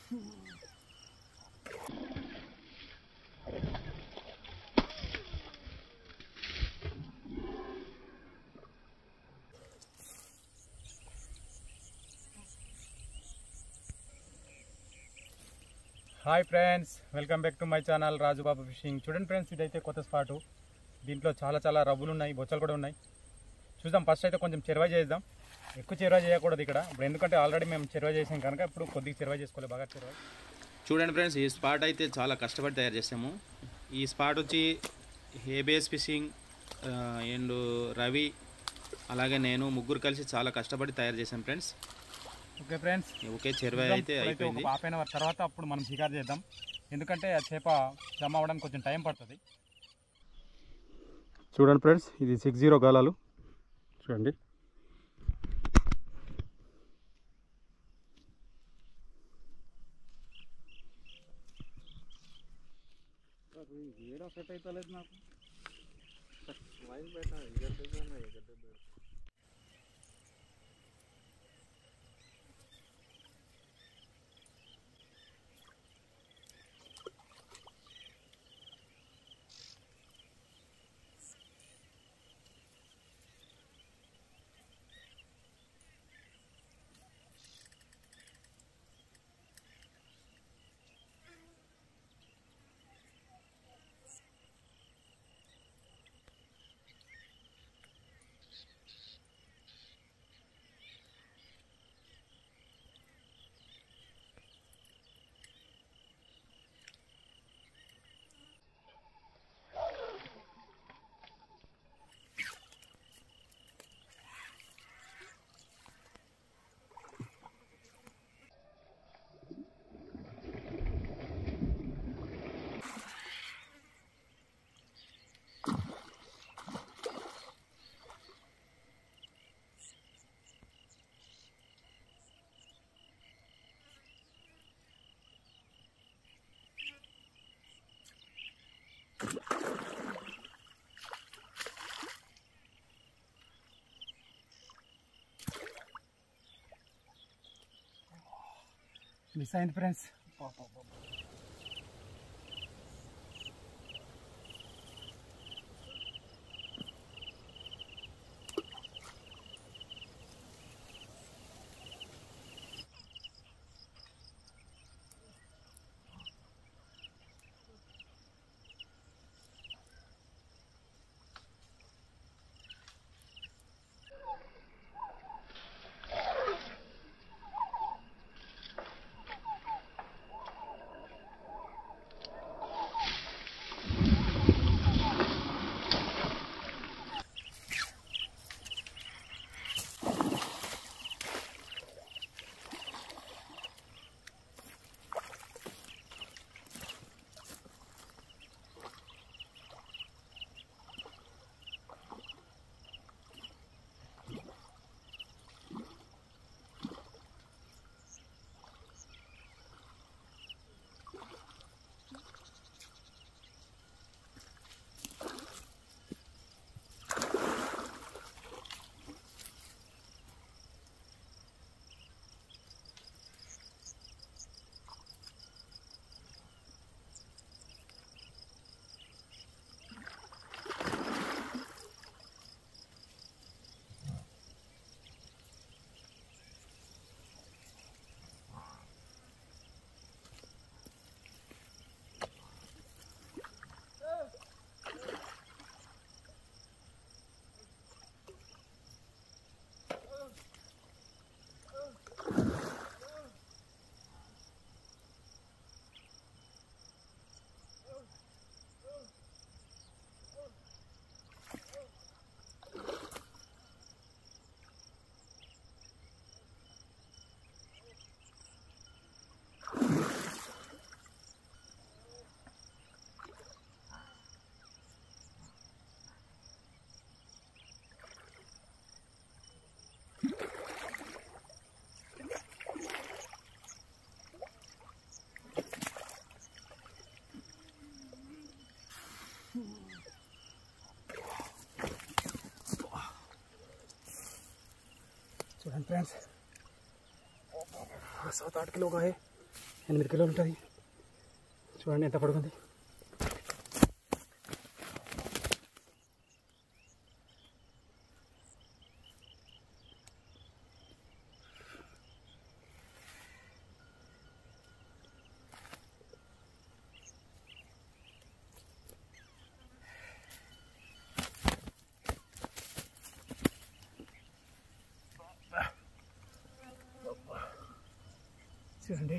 Hi friends, welcome back to my channel Rajubabu fishing. చూడండి friends, ఇదైతే కొత్త స్పాటు. దీంట్లో చాలా రవ్వులు ఉన్నాయి, బొచ్చలు కూడా ఉన్నాయి. చూద్దాం. ఫస్ట్ అయితే కొంచెం చెరువా చేద్దాం. ఎక్కువ చెరువా చేయకూడదు ఇక్కడ, ఇప్పుడు ఎందుకంటే ఆల్రెడీ మేము చెరువా చేసాం కనుక ఇప్పుడు కొద్దిగా చెరువా చేసుకోవాలి, బాగా చెరువా. చూడండి ఫ్రెండ్స్, ఈ స్పాట్ అయితే చాలా కష్టపడి తయారు చేసాము. ఈ స్పాట్ వచ్చి ఏబిఎస్ ఫిషింగ్ అండ్ రవి అలాగే నేను ముగ్గురు కలిసి చాలా కష్టపడి తయారు చేసాం ఫ్రెండ్స్. ఓకే ఫ్రెండ్స్, ఓకే చెరువా అయితే అయిపోయింది. ఒక హాఫ్ అన్ అవర్ తర్వాత అప్పుడు మనం షికారు చేద్దాం, ఎందుకంటే ఆ చేప జమ అవ్వడానికి కొంచెం టైం పడుతుంది. చూడండి ఫ్రెండ్స్, ఇది 60 గాలాలు చూడండి. సెట్ అవుతలేదు నాకు. మిస్ అయింది ఫ్రెండ్స్. చూడండి ఫ్రెండ్స్, 7-8 किलो का है. 8 కిలోలు ఉంటుంది. చూడండి ఎంత పడుకుంది. చూడండి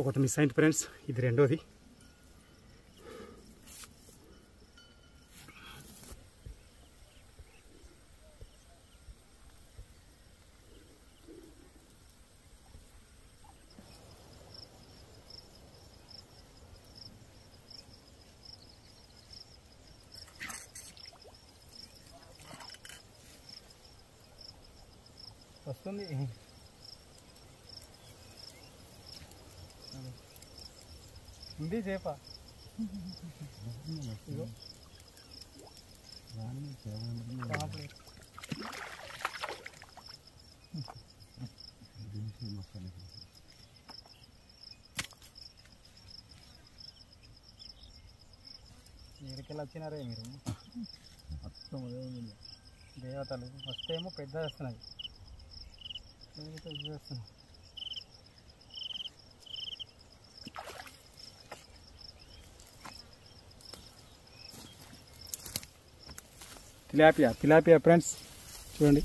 ఒకటి మిస్ అయింది ఫ్రెండ్స్, ఇది రెండోది. వస్తుంది ఉంది చేప. మీరికెళ్ళి వచ్చినారే మీరు? దేవతలు వస్తేమో పెద్ద వేస్తున్నాయి. తిలాపియా ఫ్రెండ్స్ చూడండి.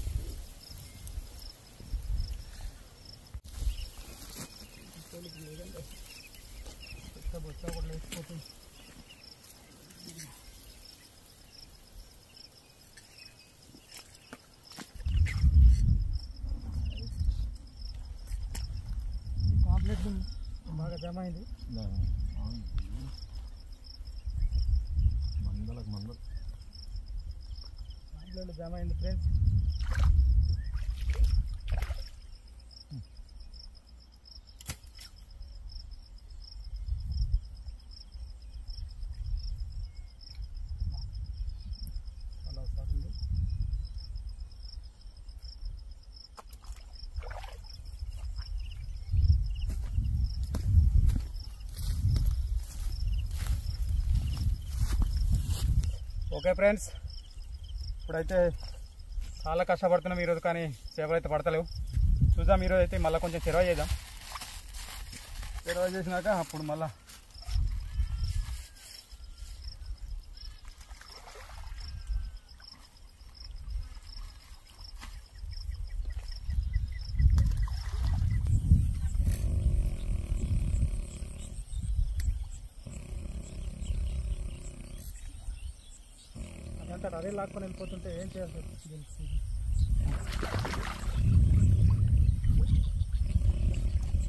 పాంప్లెట్ బాగా జమ అయింది. పాంప్లెట్ జమ అయింది ఫ్రెండ్స్. చాలా సార్లు ఓకే ఫ్రెండ్స్, ఇప్పుడైతే చాలా కష్టపడుతున్నాం ఈరోజు, కానీ చేపలు అయితే పడతలేవు. చూద్దాం ఈరోజు అయితే మళ్ళీ కొంచెం చెరవ చేద్దాం. చెరవ చేసినాక అప్పుడు మళ్ళీ అదంతా అదే లాక్కొని వెళ్ళిపోతుంటే ఏం చేయాలి?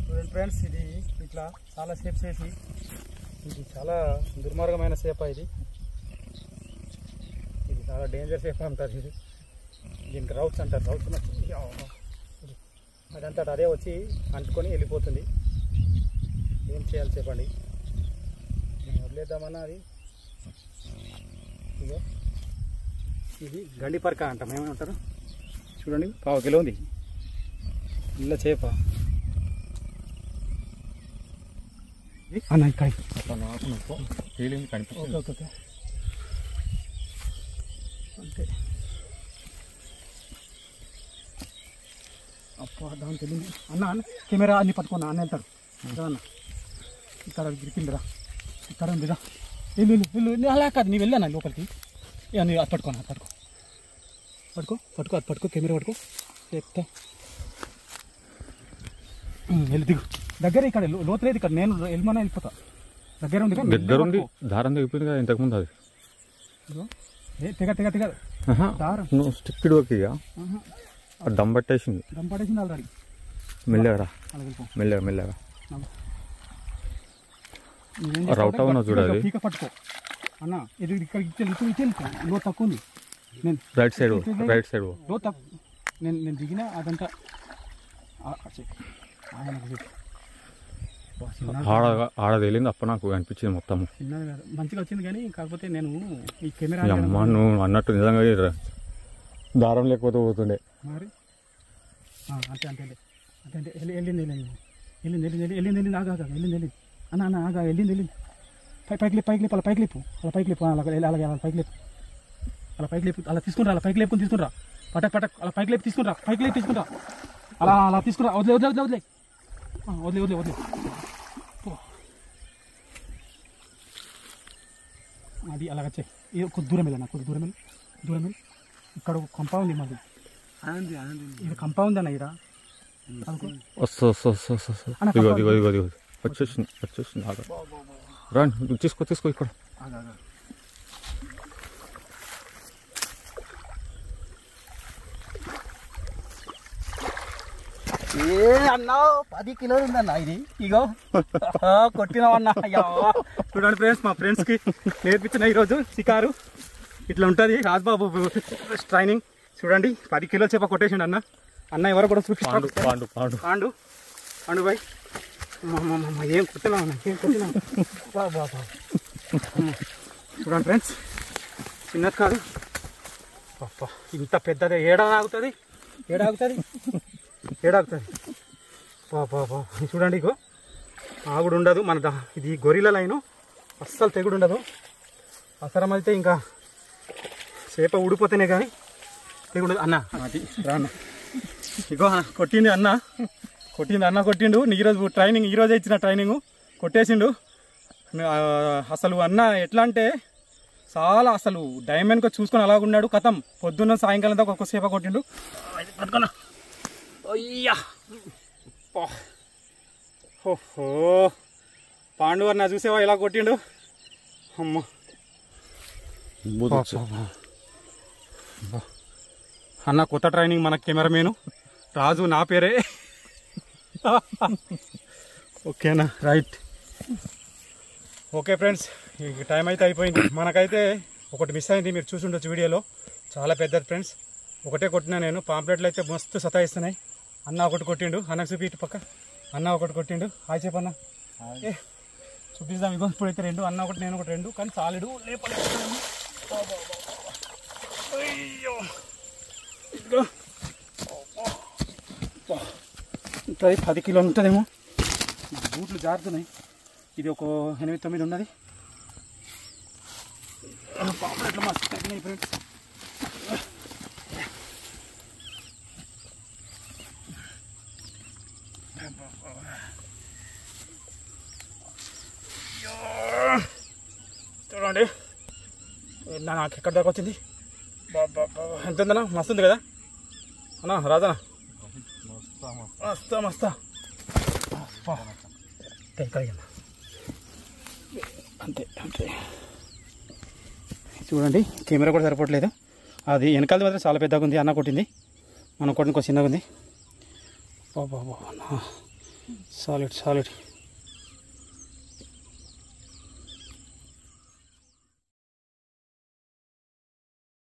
చూడండి ఫ్రెండ్స్, ఇది ఇట్లా చాలా షేప్స్ వేసి, ఇది చాలా దుర్మార్గమైన షేప్. ఇది చాలా డేంజర్ షేప్ అంటారు. ఇది దీనికి రౌట్స్ అంటారు. రౌట్స్ అదంతా అదే వచ్చి అంటుకొని వెళ్ళిపోతుంది. ఏం చేయాలి చెప్పండి? వదిలేద్దామన్నా అది. ఇదో ఇది గండిపరక అంటాం, ఏమంటారు చూడండి. 1/4 కిలో ఉంది ఇళ్ళ చేప. అన్న కనిపిస్తుంది. ఓకే అంతే. అప్ప దాని తెలియదు. అన్న కెమెరా అన్ని పట్టుకున్నా, అన్న వెళ్తాడు. అన్న ఇక్కడ గిరికిందిరా, ఇక్కడ ఉందిరా. వెళ్ళు అలా కాదు, నీ వెళ్ళాను లోపలికి. అని అది పట్టుకో, అది పట్టుకో అది పట్టుకో, కెమెరా పట్టుకో, చెప్తా. వెళ్ళి దిగు. దగ్గర ఇక్కడ లోతు లేదు, ఇక్కడ నేను వెళ్ళమని వెళ్ళిపోతా. దగ్గర ఉంది, దగ్గర ఉంది. దారం దిగిపోయింది కదా ఇంతకుముందు. అది తెగ దారం స్టిక్ ఇక దమ్ పట్టేసింది ఆల్రెడీ. మెల్లగా మెల్లగా రౌట్ అవునా చూడాలి. పీక పట్టుకో అన్న. ఇది ఇక్కడ ఇచ్చేది లో తక్కువ ఉంది. నేను రైట్ సైడ్ రైట్ సైడ్ లో నేను దిగిన అదంతా ఆడ తేలింది అప్ప నాకు అనిపించింది మొత్తం. చిన్నది మంచిగా వచ్చింది కానీ కాకపోతే నేను ఈ కెమెరా అమ్మ నువ్వు అన్నట్టు నిజంగా దారం లేకపోతే పోతుండే మరి అంతే అంతే అంతే అంతే వెళ్ళింది ఆగా వెళ్ళింది అన్న ఆగా వెళ్ళింది పైకి లేపు అలా పైకి లేపు అలాగే అలా పైకి లేపు అలా తీసుకురా అలా పైకి లేపుకొని తీసుకురా పటక్ అలా పైకి లేపు తీసుకురా అలా తీసుకురా వదిలే అది అలాగ వచ్చాయి కొద్ది దూరం వెళ్ళా కొద్ది దూరం వెళ్ళి ఇక్కడ ఒక కంపౌండ్ ఉంది మాది ఇక్కడ కంపౌండ్ అన్న ఇక్కడ ఇగో వచ్చేసింది రాండి తీసుకో ఇక్కడ అన్నా 10 కిలోలు ఉందన్న ఇది ఇగో కొట్టినావన్నా. చూడండి ఫ్రెండ్స్, మా ఫ్రెండ్స్కి నేర్పించిన ఈరోజు షికారు ఇట్లా ఉంటుంది. రాజ్బాబు ట్రైనింగ్ చూడండి, 10 కిలోల చేప కొట్టేసిండు అన్న ఎవరు కూడా చూపిస్తాడు. పాండు బాయ్ ఏం కొట్టినావు చూడండి ఫ్రెండ్స్, చిన్నది కాదు ఇంత పెద్దది. ఏడాగుతుంది చూడండి. ఇగో ఆగుడు ఉండదు మన ఇది గొరిల లైను, అస్సలు తెగుడు ఉండదు. అవసరం అయితే ఇంకా చేప ఊడిపోతేనే కానీ తెగుడు. అన్న అది రాన్న ఇగో కొట్టిండు అన్న కొట్టిండు. ఈరోజు ట్రైనింగ్, ఈరోజే ఇచ్చిన ట్రైనింగ్ కొట్టేసిండు. అసలు అన్న ఎట్లా అంటే చాలా అసలు డైమండ్గా చూసుకొని అలాగున్నాడు. కథం పొద్దున్న సాయంకాలం దాకా ఒక్క సేప కొట్టిండు. అయ్యా ఓహో పాండు అన్న చూసేవా ఎలా కొట్టిండు. అమ్మ అన్న కొత్త ట్రైనింగ్ మన కెమెరామెను రాజు, నా పేరే. ఓకేనా, రైట్. ఓకే ఫ్రెండ్స్, ఈ టైం అయితే అయిపోయింది. మనకైతే ఒకటి మిస్ అయింది, మీరు చూసి ఉండొచ్చు వీడియోలో. చాలా పెద్దది ఫ్రెండ్స్, ఒకటే కొట్టినా నేను. పాంప్లెట్లు అయితే మస్తు సతాయిస్తున్నాయి. అన్న ఒకటి కొట్టిండు, అన్నకు చూపి ఇటు పక్క. అన్న ఒకటి కొట్టిండు. హాయ్ చెప్పన్న, ఏ చూపిస్తాం. ఇగో ఇప్పుడైతే 2, అన్న ఒకటి నేను ఒకటి 2, కానీ సాలిడు లేపలేదు. అయ్యో ఇదిగో ఉంటుంది, 10 కిలోలు ఉంటుందేమో. బూట్లు జారుతున్నాయి. ఇది ఒక 8-9 ఉన్నది. పాపలు మస్తు తగ్గినాయి ఫ్రెండ్స్. చూడండి నాకు ఎక్కడ దాకా వచ్చింది. ఎంత ఉందన్నా? మస్తు ఉంది కదా అన్నా, రాదనా? మస్తా అంతే. చూడండి కెమెరా కూడా సరిపోవట్లేదు. అది వెనకాలది మాత్రం చాలా పెద్దగా ఉంది. అన్న కొట్టింది, మనం కొట్టిన కొంచెం చిన్నగా ఉంది. సాలిడ్